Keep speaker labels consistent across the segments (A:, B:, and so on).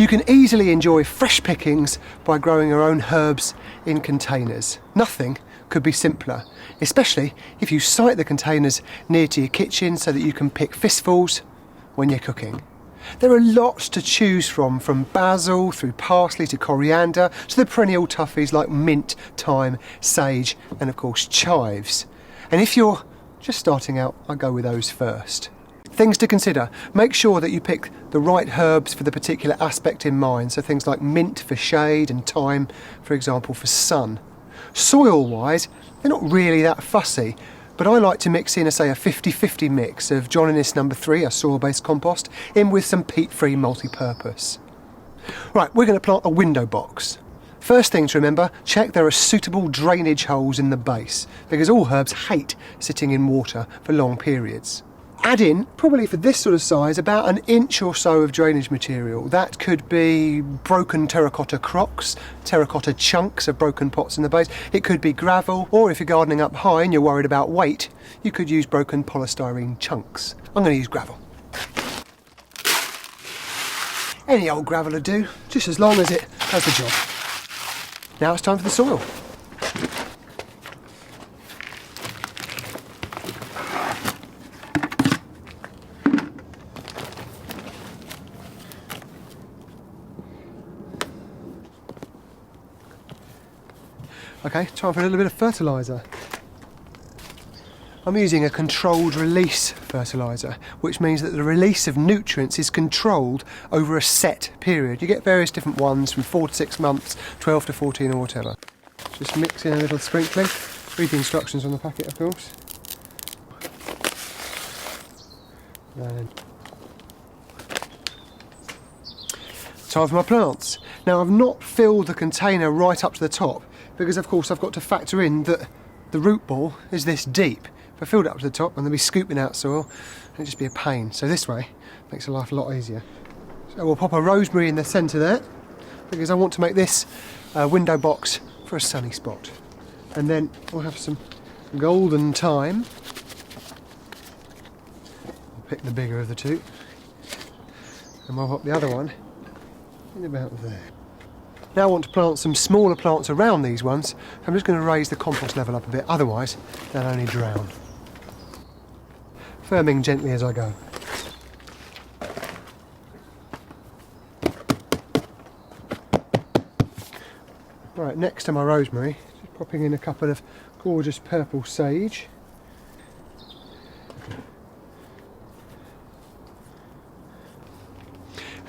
A: You can easily enjoy fresh pickings by growing your own herbs in containers. Nothing could be simpler, especially if you site the containers near to your kitchen so that you can pick fistfuls when you're cooking. There are lots to choose from basil through parsley to coriander to the perennial toughies like mint, thyme, sage and of course chives. And if you're just starting out, I go with those first. Things to consider. Make sure that you pick the right herbs for the particular aspect in mind, so things like mint for shade and thyme, for example, for sun. Soil-wise, they're not really that fussy, but I like to mix in, say, a 50-50 mix of John Innes No. 3, a soil-based compost, in with some peat-free multi-purpose. Right, we're going to plant a window box. First thing to remember, check there are suitable drainage holes in the base, because all herbs hate sitting in water for long periods. Add in, probably for this sort of size, about an inch or so of drainage material. That could be broken terracotta crocks, terracotta chunks of broken pots in the base. It could be gravel, or if you're gardening up high and you're worried about weight, you could use broken polystyrene chunks. I'm going to use gravel. Any old gravel will do, just as long as it does the job. Now it's time for the soil. Okay, time for a little bit of fertiliser. I'm using a controlled release fertiliser, which means that the release of nutrients is controlled over a set period. You get various different ones from 4 to 6 months, 12 to 14 or whatever. Just mix in a little sprinkling. Read the instructions on the packet, of course. And time for my plants. Now I've not filled the container right up to the top because of course I've got to factor in that the root ball is this deep. If I filled it up to the top, I'm going to be scooping out soil, it'd just be a pain. So this way makes life a lot easier. So we'll pop a rosemary in the centre there because I want to make this window box for a sunny spot. And then we'll have some golden thyme. I'll pick the bigger of the two. And we'll pop the other one in about there. Now I want to plant some smaller plants around these ones. I'm just going to raise the compost level up a bit, otherwise they'll only drown. Firming gently as I go. Right, next to my rosemary, just popping in a couple of gorgeous purple sage.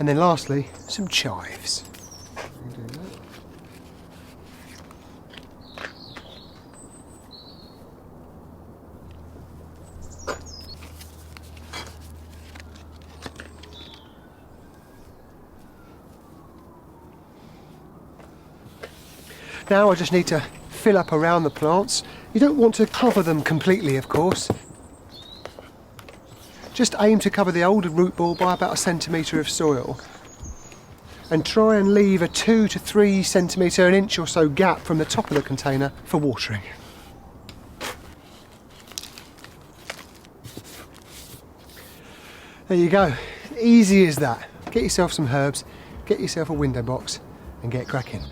A: And then lastly, some chives. Now I just need to fill up around the plants. You don't want to cover them completely, of course. Just aim to cover the older root ball by about 1 centimetre of soil. And try and leave a 2 to 3 centimetre, an inch or so gap from the top of the container for watering. There you go. Easy as that. Get yourself some herbs, get yourself a window box and get cracking.